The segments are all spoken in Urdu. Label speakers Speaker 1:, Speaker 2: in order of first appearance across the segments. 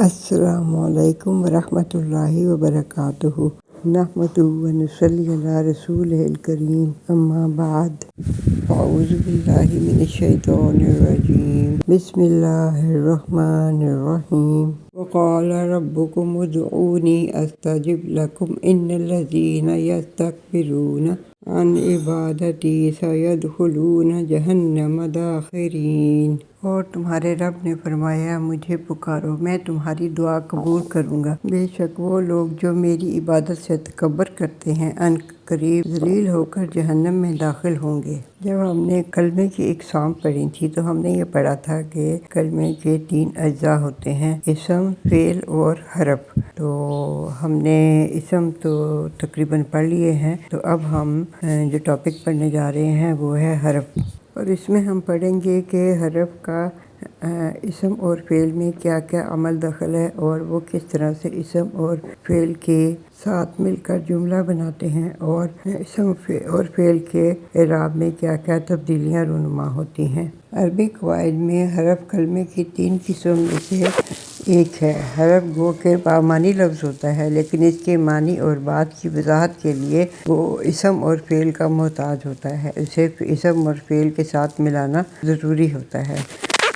Speaker 1: السلام علیکم ورحمۃ اللہ وبرکاتہ۔ نحمدہ و نصلی علی رسولہ الکریم، اما بعد، اعوذ باللہ من الشیطان الرجیم، بسم اللہ الرحمن الرحیم۔ وقال ربکم ادعونی استجب لکم ان الذین یستکبرون عن عبادتی سیدخلون جہنم داخرین۔ اور تمہارے رب نے فرمایا، مجھے پکارو، میں تمہاری دعا قبول کروں گا۔ بے شک وہ لوگ جو میری عبادت سے تکبر کرتے ہیں ان قریب ذلیل ہو کر جہنم میں داخل ہوں گے۔ جب ہم نے کلمے کی اقسام پڑھی تھی تو ہم نے یہ پڑھا تھا کہ کلمے کے 3 اجزاء ہوتے ہیں، اسم، فعل اور حرف۔ تو ہم نے اسم تو تقریباً پڑھ لیے ہیں، تو اب ہم جو ٹاپک پڑھنے جا رہے ہیں وہ ہے حرف، اور اس میں ہم پڑھیں گے کہ حرف کا اسم اور فعل میں کیا کیا عمل دخل ہے، اور وہ کس طرح سے اسم اور فعل کے ساتھ مل کر جملہ بناتے ہیں، اور اسم اور فعل کے اعراب میں کیا کیا تبدیلیاں رونما ہوتی ہیں۔ عربی قواعد میں حرف کلمے کی 3 قسم میں سے ایک ہے۔ حرف گو کہ بامعنی لفظ ہوتا ہے، لیکن اس کے معنی اور بات کی وضاحت کے لیے وہ اسم اور فعل کا محتاج ہوتا ہے، اسے اسم اور فعل کے ساتھ ملانا ضروری ہوتا ہے۔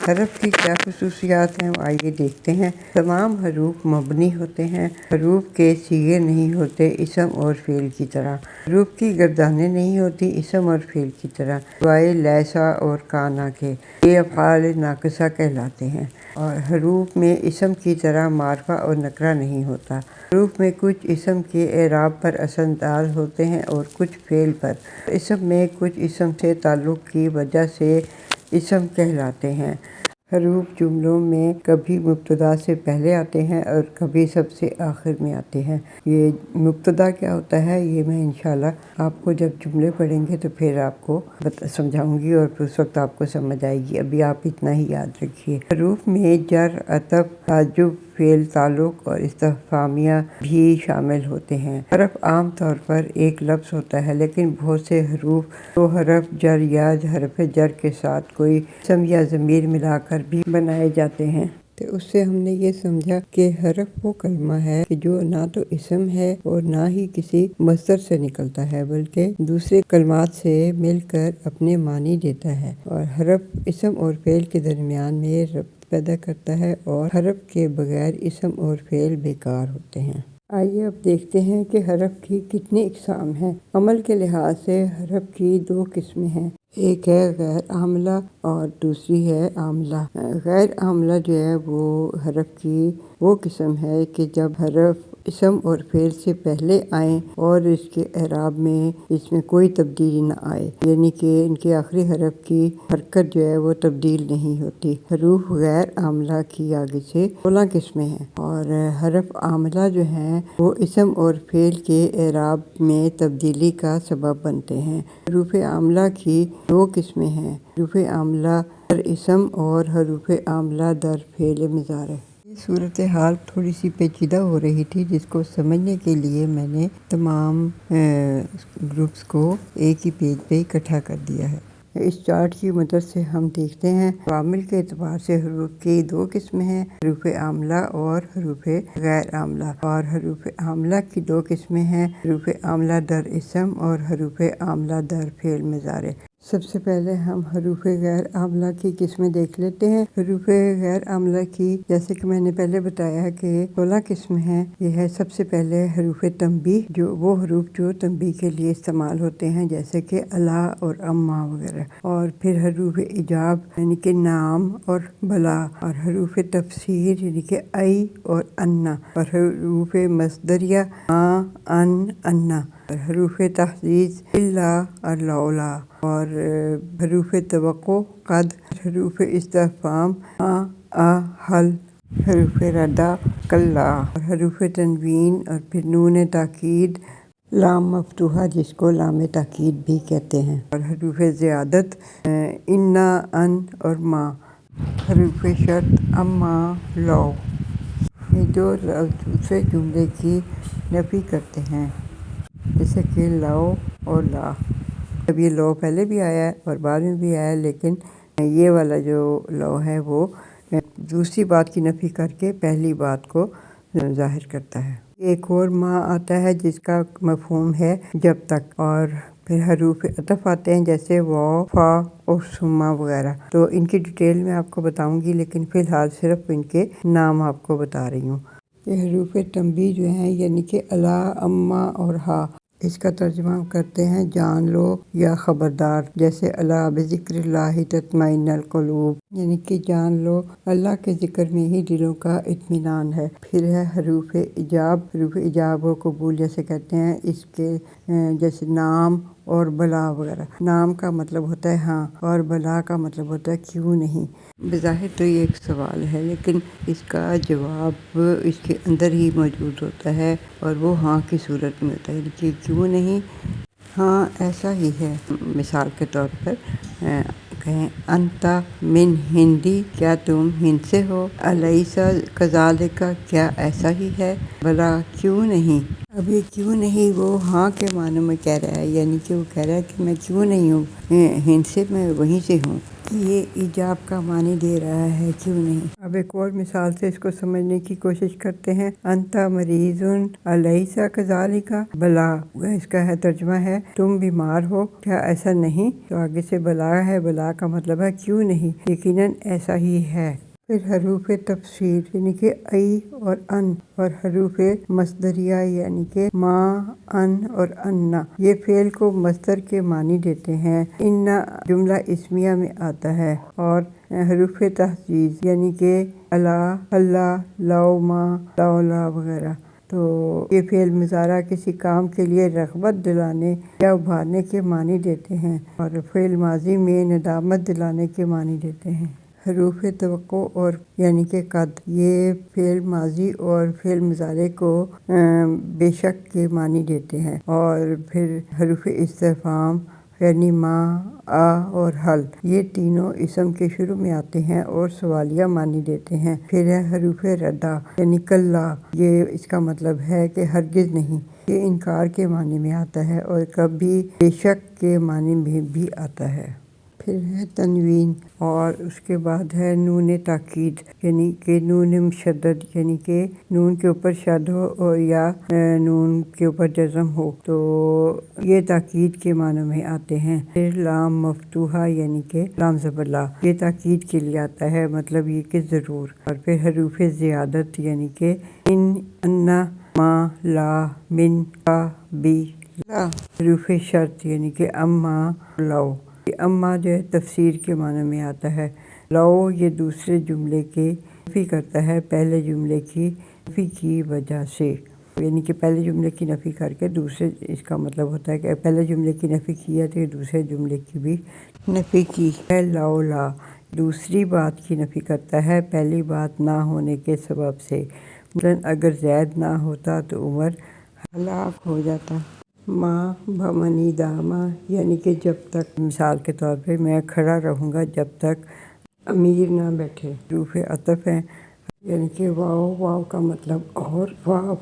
Speaker 1: حرف کی کیا خصوصیات ہیں، آئیے دیکھتے ہیں۔ تمام حروف مبنی ہوتے ہیں، حروف کے صیغے نہیں ہوتے اسم اور فعل کی طرح، حروف کی گردانیں نہیں ہوتی اسم اور فعل کی طرح، سوائے لیسا اور کانا کے، یہ افعال ناقصہ کہلاتے ہیں۔ اور حروف میں اسم کی طرح معرفہ اور نکرہ نہیں ہوتا۔ حروف میں کچھ اسم کے اعراب پر اثر انداز ہوتے ہیں اور کچھ فعل پر۔ اسم میں کچھ اسم سے تعلق کی وجہ سے اسم کہلاتے ہیں۔ حروف جملوں میں کبھی مبتدا سے پہلے آتے ہیں اور کبھی سب سے آخر میں آتے ہیں۔ یہ مبتدا کیا ہوتا ہے یہ میں انشاءاللہ آپ کو جب جملے پڑھیں گے تو پھر آپ کو سمجھاؤں گی، اور اس وقت آپ کو سمجھ آئے گی۔ ابھی آپ اتنا ہی یاد رکھیے۔ حروف میں جر، عطف، تعجب، فعل، تعلق اور استفہامیہ بھی شامل ہوتے ہیں۔ حرف عام طور پر ایک لفظ ہوتا ہے، لیکن بہت سے حروف دو حرف جر یا حرف جر کے ساتھ کوئی اسم یا ضمیر ملا کر بھی بنائے جاتے ہیں۔ تو اس سے ہم نے یہ سمجھا کہ حرف وہ کلمہ ہے کہ جو نہ تو اسم ہے اور نہ ہی کسی مصدر سے نکلتا ہے، بلکہ دوسرے کلمات سے مل کر اپنے معنی دیتا ہے، اور حرف اسم اور فعل کے درمیان میں ربط پیدا کرتا ہے، اور حرف کے بغیر اسم اور فعل بیکار ہوتے ہیں۔ آئیے اب دیکھتے ہیں کہ حرف کی کتنی اقسام ہیں۔ عمل کے لحاظ سے حرف کی 2 قسمیں ہیں، ایک ہے غیر عاملہ اور دوسری ہے عاملہ۔ غیر عاملہ جو ہے وہ حرف کی وہ قسم ہے کہ جب حرف اسم اور فعل سے پہلے آئیں اور اس کے اعراب میں اس میں کوئی تبدیلی نہ آئے، یعنی کہ ان کے آخری حرف کی حرکت جو ہے وہ تبدیل نہیں ہوتی۔ حروف غیر عاملہ کی آگے سے 16 قسمیں ہیں، اور حرف عاملہ جو ہیں وہ اسم اور فعل کے اعراب میں تبدیلی کا سبب بنتے ہیں۔ حروف عاملہ کی 2 قسمیں ہیں، حروف عاملہ در اسم اور حروف عاملہ در فعل مضارع۔ یہ صورتحال تھوڑی سی پیچیدہ ہو رہی تھی، جس کو سمجھنے کے لیے میں نے تمام گروپس کو ایک ہی پیج پہ اکٹھا کر دیا ہے۔ اس چارٹ کی مدد سے ہم دیکھتے ہیں عوامل کے اعتبار سے حروف کی 2 قسمیں ہیں، حروف عاملہ اور حروف غیر عاملہ، اور حروف عاملہ کی 2 قسمیں ہیں، حروف عاملہ در اسم اور حروف عاملہ در فعل مضارع۔ سب سے پہلے ہم حروف غیر عاملہ کی قسمیں دیکھ لیتے ہیں۔ حروف غیر عاملہ کی جیسے کہ میں نے پہلے بتایا کہ 16 قسم ہیں۔ یہ ہے سب سے پہلے حروف تنبیہ، جو وہ حروف جو تنبیہ کے لیے استعمال ہوتے ہیں، جیسے کہ الا اور اما وغیرہ، اور پھر حروف ایجاب یعنی کہ نام اور بلا، اور حروف تفسیر یعنی کہ ای اور انا، اور حروف مصدریہ ماں، ان، انا، اور حروف تحزیز الا اور لولا، اور حروف توقع قد، حروف استفہام ہاں، ہل، حروف ردع کلا، اور حروف تنوین، اور پھر نون تاکید، لام مفتوحہ جس کو لام تاکید بھی کہتے ہیں، اور حروف زیادت انا، ان اور ما، حروف شرط اما، لو، یہ جو دوسرے جملے کی نفی کرتے ہیں، جیسے کہ لو اور لا۔ اب یہ لو پہلے بھی آیا ہے اور بعد میں بھی آیا ہے، لیکن یہ والا جو لو ہے وہ دوسری بات کی نفی کر کے پہلی بات کو ظاہر کرتا ہے۔ ایک اور ما آتا ہے جس کا مفہوم ہے جب تک، اور پھر حروف عطف آتے ہیں جیسے واو، فا اور ثم وغیرہ، تو ان کی ڈیٹیل میں آپ کو بتاؤں گی، لیکن فی الحال صرف ان کے نام آپ کو بتا رہی ہوں۔ یہ حروف تنبیہ جو ہیں یعنی کہ الا، اما اور ہا، اس کا ترجمہ ہم کرتے ہیں جان لو یا خبردار، جیسے الا بذکر اللہ تطمئن القلوب، یعنی کہ جان لو اللہ کے ذکر میں ہی دلوں کا اطمینان ہے۔ پھر ہے حروف ایجاب، حروف ایجاب و قبول جیسے کہتے ہیں، اس کے جیسے نام اور بلا وغیرہ۔ نام کا مطلب ہوتا ہے ہاں، اور بلا کا مطلب ہوتا ہے کیوں نہیں۔ بظاہر تو یہ ایک سوال ہے، لیکن اس کا جواب اس کے اندر ہی موجود ہوتا ہے، اور وہ ہاں کی صورت میں ہوتا ہے کہ کیوں نہیں، ہاں ایسا ہی ہے۔ مثال کے طور پر کہیں انت من ہندی، کیا تم ہند سے ہو، الیس کذالک، کیا ایسا ہی ہے، بلا کیوں نہیں۔ اب یہ کیوں نہیں وہ ہاں کے معنی میں کہہ رہا ہے، یعنی کہ وہ کہہ رہا ہے کہ میں کیوں نہیں ہوں ہند سے، میں وہیں سے ہوں۔ یہ ایجاب کا معنی دے رہا ہے کیوں نہیں۔ اب ایک اور مثال سے اس کو سمجھنے کی کوشش کرتے ہیں۔ انت مریض الیس کذالک، بلا، اس کا ہے ترجمہ ہے تم بیمار ہو، کیا ایسا نہیں، تو آگے سے بلا ہے، بلا کا مطلب ہے کیوں نہیں، یقیناً ایسا ہی ہے۔ پھر حروف تفسیر یعنی کہ ای اور ان، اور حروف مصدریہ یعنی کہ ما، ان اور انا، یہ فعل کو مصدر کے معنی دیتے ہیں۔ ان جملہ اسمیہ میں آتا ہے، اور حروف تہذیب یعنی کہ الا، اللہ، لو، ما، لولا وغیرہ، تو یہ فعل مضارع کسی کام کے لیے رغبت دلانے یا ابھارنے کے معنی دیتے ہیں، اور فعل ماضی میں ندامت دلانے کے معنی دیتے ہیں۔ حروف توقع اور یعنی کہ قد، یہ فعل ماضی اور فعل مضارع کو بے شک کے معنی دیتے ہیں۔ اور پھر حروف استفہام یعنی ما، آ اور حل، یہ تینوں اسم کے شروع میں آتے ہیں اور سوالیہ معنی دیتے ہیں۔ پھر ہے حروف ردہ یعنی کلا، یہ اس کا مطلب ہے کہ ہرگز نہیں، یہ انکار کے معنی میں آتا ہے، اور کبھی بے شک کے معنی میں بھی آتا ہے۔ پھر ہے تنوین، اور اس کے بعد ہے نون تاکید یعنی کہ نون مشدد، یعنی کہ نون کے اوپر شد ہو اور یا نون کے اوپر جزم ہو، تو یہ تاکید کے معنی میں آتے ہیں۔ پھر لام مفتوحہ یعنی کہ لام زبر لا، یہ تاکید کے لیے آتا ہے، مطلب یہ کہ ضرور۔ اور پھر حروف زیادت یعنی کہ ان، انا، ما، لا، من، کا، بی، لا۔ حروف شرط یعنی کہ اما، لو، یہ اما جو ہے تفسیر کے معنی میں آتا ہے۔ لو یہ دوسرے جملے کی نفی کرتا ہے پہلے جملے کی نفی کی وجہ سے، یعنی کہ پہلے جملے کی نفی کر کے دوسرے، اس کا مطلب ہوتا ہے کہ پہلے جملے کی نفی کی ہے تو دوسرے جملے کی بھی نفی کی ہے۔ لولا دوسری بات کی نفی کرتا ہے پہلی بات نہ ہونے کے سبب سے، مثلاً اگر زید نہ ہوتا تو عمر ہلاک ہو جاتا۔ ما بمنی داما یعنی کہ جب تک، مثال کے طور پہ میں کھڑا رہوں گا جب تک امیر نہ بیٹھے۔ حروف عطف ہیں یعنی کہ واو، واو کا مطلب اور،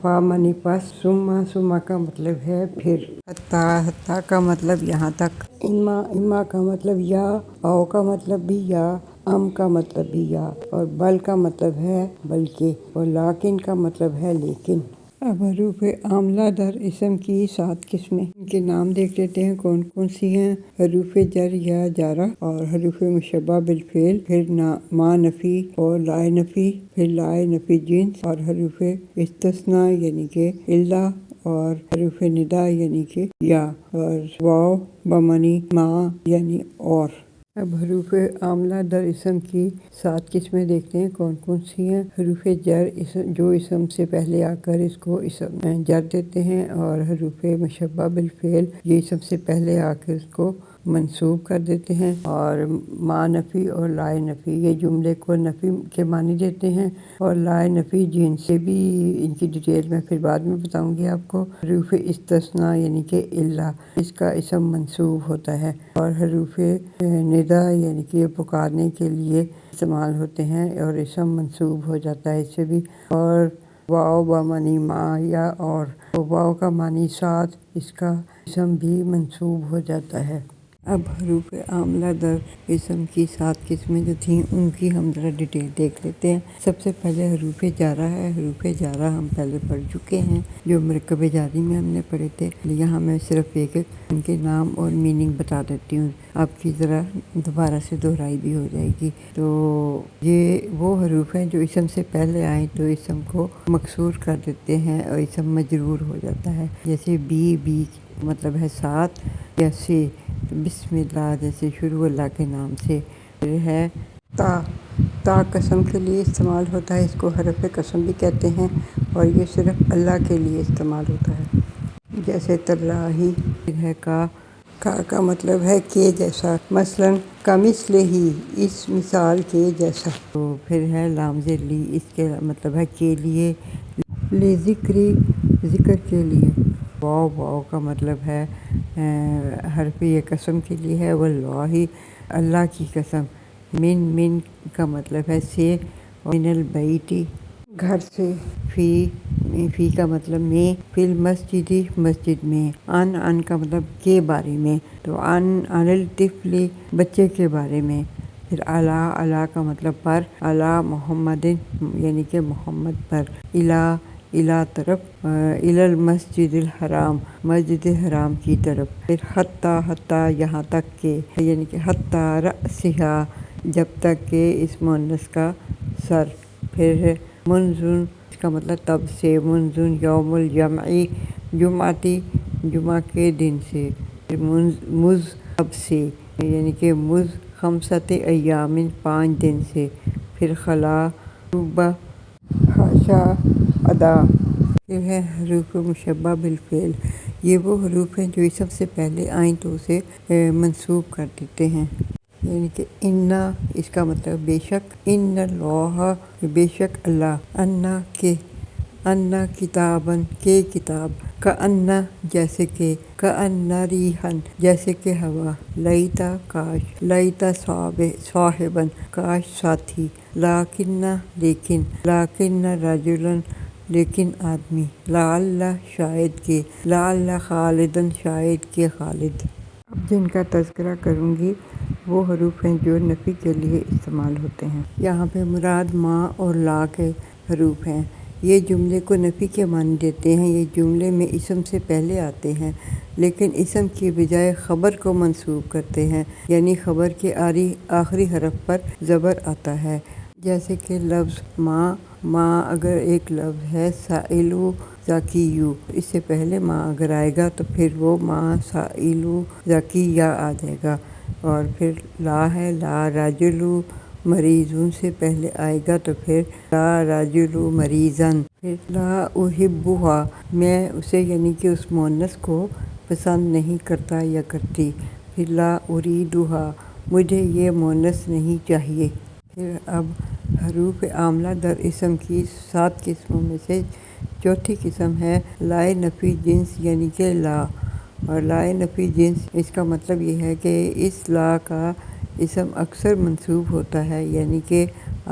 Speaker 1: فا منی پس، ثم کا مطلب ہے پھر، حتیٰ، حتیٰ کا مطلب یہاں تک، اما کا مطلب یا، او کا مطلب بھی یا، ام کا مطلب بھی یا، اور بل کا مطلب ہے بلکہ، اور لیکن کا مطلب ہے لیکن۔ اب حروف عاملہ در اسم کی 7 قسمیں، ان کے نام دیکھ لیتے ہیں کون کون سی ہیں۔ حروف جر یا جارہ، اور حروف مشبہ بالفعل، پھر ما نفی اور لائے نفی، پھر لائے نفی جنس، اور حروف استثناء یعنی کہ الا، اور حروف ندا یعنی کہ یا، اور واو بمعنی ما یعنی اور۔ اب حروف عاملہ در اسم کی 7 قسمیں دیکھتے ہیں کون کون سی ہیں۔ حروف جر جو اسم سے پہلے آ کر اس کو اسم جر دیتے ہیں، اور حروف مشبہ بالفعل یہ اسم سے پہلے آ کر اس کو منصوب کر دیتے ہیں، اور ما نفی اور لائے نفی یہ جملے کو نفی کے معنی دیتے ہیں، اور لائے نفی جن سے بھی ان کی ڈیٹیل میں پھر بعد میں بتاؤں گی آپ کو۔ حروف استثناء یعنی کہ الا، اس کا اسم منصوب ہوتا ہے، اور حروف ندا یعنی کہ یہ پکارنے کے لیے استعمال ہوتے ہیں اور اسم منصوب ہو جاتا ہے اس سے بھی، اور واو بمعنی ما یا اور، واو کا معنی ساتھ، اس کا اسم بھی منصوب ہو جاتا ہے۔ اب حروف عاملہ در اسم کی 7 قسمیں جو تھیں ان کی ہم ذرا ڈیٹیل دیکھ لیتے ہیں۔ سب سے پہلے حروف جارہ ہے۔ حروف جارہ ہم پہلے پڑھ چکے ہیں، جو مرکب جاری میں ہم نے پڑھے تھے۔ یہاں میں صرف ایک ان کے نام اور میننگ بتا دیتی ہوں، آپ کی ذرا دوبارہ سے دہرائی بھی ہو جائے گی۔ تو یہ وہ حروف ہیں جو اسم سے پہلے آئیں تو اسم کو مکسور کر دیتے ہیں اور اسم مجرور ہو جاتا ہے، جیسے بی مطلب ہے 7، یا سے بسم اللہ جیسے شروع اللہ کے نام سے۔ پھر ہے تا قسم کے لیے استعمال ہوتا ہے، اس کو حرف قسم بھی کہتے ہیں، اور یہ صرف اللہ کے لیے استعمال ہوتا ہے، جیسے تاللہ۔ پھر ہے کا مطلب ہے کے جیسا، مثلاً کمثلہ ہی، اس مثال کے جیسا۔ تو پھر ہے لام زیر لی، اس کے مطلب ہے کے لیے، ذکر کے لیے۔ واو کا مطلب ہے حرف یہ قسم کے لیے ہے، واللہ اللہ کی قسم۔ من کا مطلب ہے سے، من البیت گھر سے۔ فی کا مطلب میں، فی المسجد مسجد میں۔ ان کا مطلب کے بارے میں، تو عن الطفل بچے کے بارے میں۔ پھر علی کا مطلب پر، علی محمد یعنی کہ محمد پر۔ الی طرف، الی المسجد الحرام مسجد حرام کی طرف۔ پھر حتی یہاں تک کہ، یعنی کہ حتی رأسہا جب تک کہ اس مؤنث کا سر۔ پھر منذ اس کا مطلب تب سے، منذ یوم الجمع جمعتی جمعہ کے دن سے۔ پھر مذ اب سے، یعنی کہ مذ خمسۃ ایام 5 دن سے۔ پھر خلا صوبہ حاشا ادا۔ پھر ہے حروف مشبہ بالفعل، یہ وہ حروف ہیں جو اسم سے پہلے آئیں تو اسے منصوب کر دیتے ہیں، یعنی کہ ان اس کا مطلب بے شک، ان اللہ بے شک اللہ، ان کتاباً کے کتاب، کأن جیسے کہ، کأن ریحاً جیسے کہ ہوا، لیت کاش، لیت صاحباً کاش ساتھی، لیکن لیکن، لیکن رجلاً لیکن آدمی، لعل شاید کہ، لعل خالداً شاید کہ خالد۔ اب جن کا تذکرہ کروں گی وہ حروف ہیں جو نفی کے لیے استعمال ہوتے ہیں۔ یہاں پہ مراد ما اور لا کے حروف ہیں، یہ جملے کو نفی کے معنی دیتے ہیں، یہ جملے میں اسم سے پہلے آتے ہیں لیکن اسم کی بجائے خبر کو منصوب کرتے ہیں، یعنی خبر کے آخری حرف پر زبر آتا ہے، جیسے کہ لفظ ما اگر ایک لفظ ہے سائلو ذاکیو، اس سے پہلے ما اگر آئے گا تو پھر وہ ما سائلو ذاکیہ آ جائے گا۔ اور پھر لا ہے لا رجل مریضون سے پہلے آئے گا تو پھر لا رجل مریضاً۔ پھر لا احبھا میں اسے یعنی کہ اس مؤنث کو پسند نہیں کرتا یا کرتی۔ پھر لا اریدھا مجھے یہ مؤنث نہیں چاہیے۔ پھر اب حروف عاملہ در اسم کی 7 قسموں میں سے چوتھی قسم ہے لائے نفی جنس، یعنی کہ لا۔ اور لائے نفی جنس اس کا مطلب یہ ہے کہ اس لا کا اسم اکثر منصوب ہوتا ہے، یعنی کہ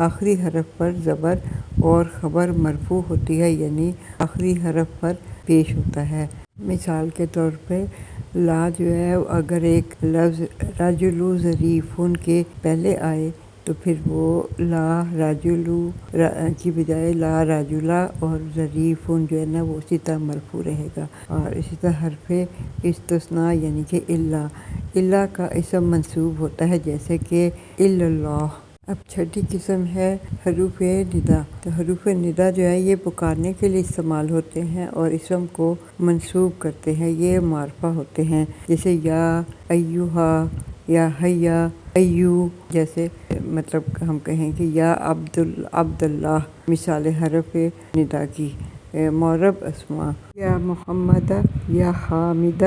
Speaker 1: آخری حرف پر زبر اور خبر مرفوع ہوتی ہے، یعنی آخری حرف پر پیش ہوتا ہے۔ مثال کے طور پہ لا جو ہے اگر ایک لفظ رجل ظریفٌ کے پہلے آئے تو پھر وہ لا رجل کی بجائے لا رجلا، اور ظریفٌ جو ہے نا وہ اسی طرح مرفوع رہے گا۔ اور اسی طرح حرف استثناء یعنی کہ الا کا اسم منصوب ہوتا ہے، جیسے کہ الا اللہ۔ اب چھٹی قسم ہے حروف ندا۔ تو حروف ندا جو ہے یہ پکارنے کے لیے استعمال ہوتے ہیں اور اسم کو منصوب کرتے ہیں، یہ معرفہ ہوتے ہیں، جیسے یا ایھا، یا حیا، ایو، جیسے مطلب ہم کہیں کہ یا عبداللہ، مثال حرف ندا کی۔ معرب اسماء، یا محمد، یا حامد،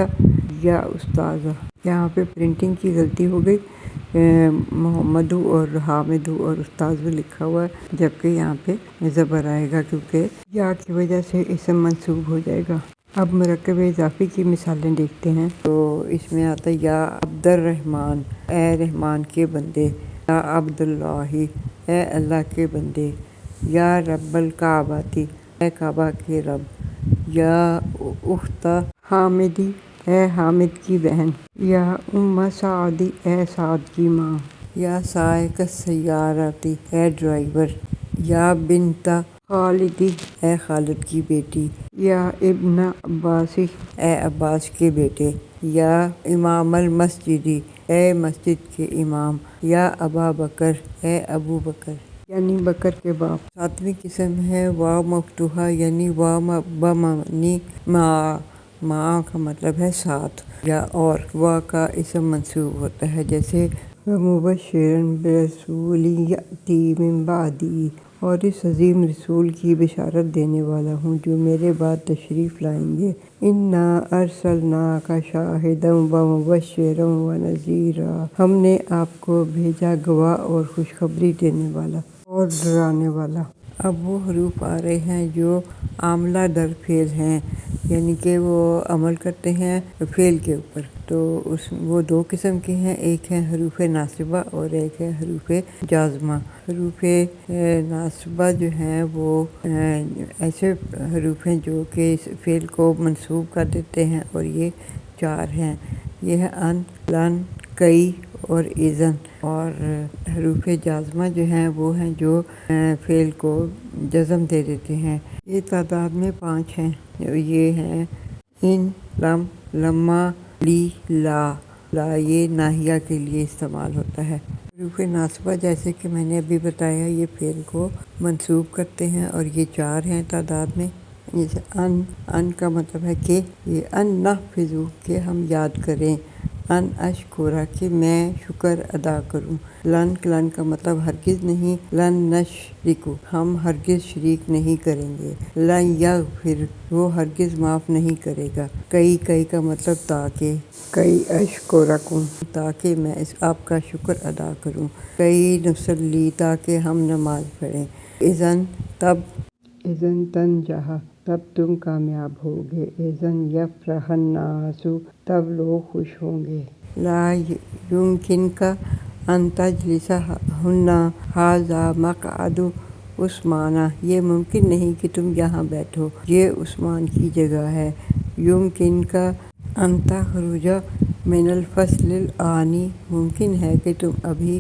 Speaker 1: یا استاذ۔ یہاں پہ پرنٹنگ کی غلطی ہو گئی، محمد اور حامد اور استاذ لکھا ہوا ہے، جبکہ یہاں پہ زبر آئے گا کیونکہ یا کی وجہ سے اسم منصوب ہو جائے گا۔ اب مرکب اضافی کی مثالیں دیکھتے ہیں، تو اس میں آتا ہے یا عبد الرحمن، اے رحمان کے بندے، یا عبداللہ، اے اللہ کے بندے، یا رب الکعبۃ، اے کعبہ کے رب، یا اخت حامدی، اے حامد کی بہن، یا ام سعدی اے سعد کی ماں، یا سائق السیارتی اے ڈرائیور، یا بنت خالدی اے خالد کی بیٹی، یا ابن عباسی اے عباس کے بیٹے، یا امام المسجدی اے مسجد کے امام، یا ابا بکر اے ابو بکر یعنی بکر کے باپ۔ ساتویں قسم ہے واو مفتوحہ یعنی واو بمعنی مع کا مطلب ہے ساتھ یا اور، وا کا اسم منصوب ہوتا ہے جیسے وَمُبَشِّرًا بِرَسُولٍ یَأْتِی مِن بَعْدِی، اور اس عظیم رسول کی بشارت دینے والا ہوں جو میرے بعد تشریف لائیں گے۔ اِنَّا أَرْسَلْنَاکَ شَاہِدًا وَمُبَشِّرًا وَنَذِیرًا، ہم نے آپ کو بھیجا گواہ اور خوشخبری دینے والا اور ڈرانے والا۔ اب وہ حروف آ رہے ہیں جو عاملہ در فعل ہیں، یعنی کہ وہ عمل کرتے ہیں فعل کے اوپر، تو وہ دو قسم کے ہیں، ایک ہے حروف ناصبہ اور ایک ہے حروف جازمہ۔ حروف ناصبہ جو ہیں وہ ایسے حروف ہیں جو کہ اس فعل کو منصوب کر دیتے ہیں، اور یہ چار ہیں، یہ ہے ان، لن، کئی اور اذن۔ اور حروف جازمہ جو ہیں وہ ہیں جو فعل کو جزم دے دیتے ہیں۔ یہ تعداد میں 5 ہیں، یہ ہیں ان، لم، لما، لی، لا۔ لا یہ ناہیہ کے لیے استعمال ہوتا ہے۔ حروف ناصبہ جیسے کہ میں نے ابھی بتایا یہ فعل کو منصوب کرتے ہیں، اور یہ 4 ہیں تعداد میں، جیسے ان کا مطلب ہے کہ یہ ان نحفظ کہ ہم یاد کریں، ان اشکر کہ میں شکر ادا کروں، لن کا مطلب ہرگز نہیں، لن نشرک ہم ہرگز شریک نہیں کریں گے، لن یغفر وہ ہرگز معاف نہیں کرے گا، کئی کا مطلب تاکہ، کئی اشکرکم تاکہ میں آپ کا شکر ادا کروں، کئی نصلی تاکہ ہم نماز پڑھیں، اذن تب، اذن تنجح تب تم کامیاب ہوگے، اذن یفرح الناس تب لوگ خوش ہوں گے، لا یمکنک ان تجلس ہنا ھذا مقعد عثمان یہ ممکن نہیں کہ تم یہاں بیٹھو، یہ عثمان کی جگہ ہے، یمکنک ان تخرج من الفصل الآن ممکن ہے کہ تم ابھی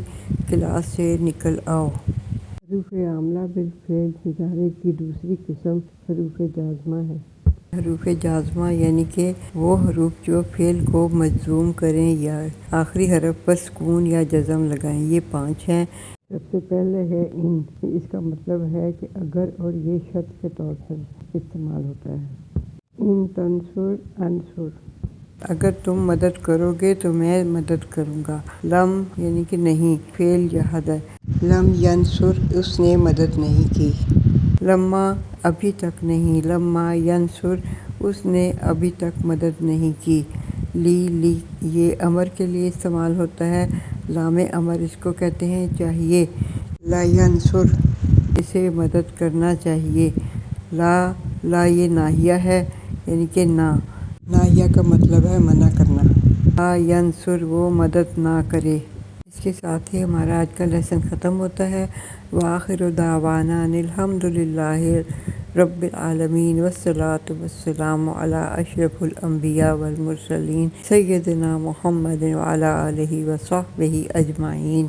Speaker 1: کلاس سے نکل آؤ۔ حروف عاملہ بالفعل اشارے کی دوسری قسم حروف جازمہ ہے۔ حروف جازمہ یعنی کہ وہ حروف جو فعل کو مجزوم کریں یا آخری حرف پر سکون یا جزم لگائیں، یہ 5 ہیں۔ سب سے پہلے ہے ان، اس کا مطلب ہے کہ اگر، اور یہ شرط کے طور پر استعمال ہوتا ہے۔ ان تنصر انصر اگر تم مدد کرو گے تو میں مدد کروں گا۔ لم یعنی کہ نہیں، فعل یا حد ہے، لم ینصر اس نے مدد نہیں کی۔ لما ابھی تک نہیں، لما ینصر اس نے ابھی تک مدد نہیں کی۔ لی یہ امر کے لیے استعمال ہوتا ہے، لام امر اس کو کہتے ہیں چاہیے، لا ینصر اسے مدد کرنا چاہیے۔ لا یہ ناہیہ ہے یعنی کہ نہ، ناہیہ کا مطلب ہے منع کرنا، لا ینصر وہ مدد نہ کرے۔ اس کے ساتھ ہی ہمارا آج کا لیسن ختم ہوتا ہے۔ وآخر دعوانا ان الحمد للہ رب العالمین والصلاة والسلام علی اشرف الانبیاء والمرسلین سیدنا محمد وعلی آلہ وصحبہ اجمعین۔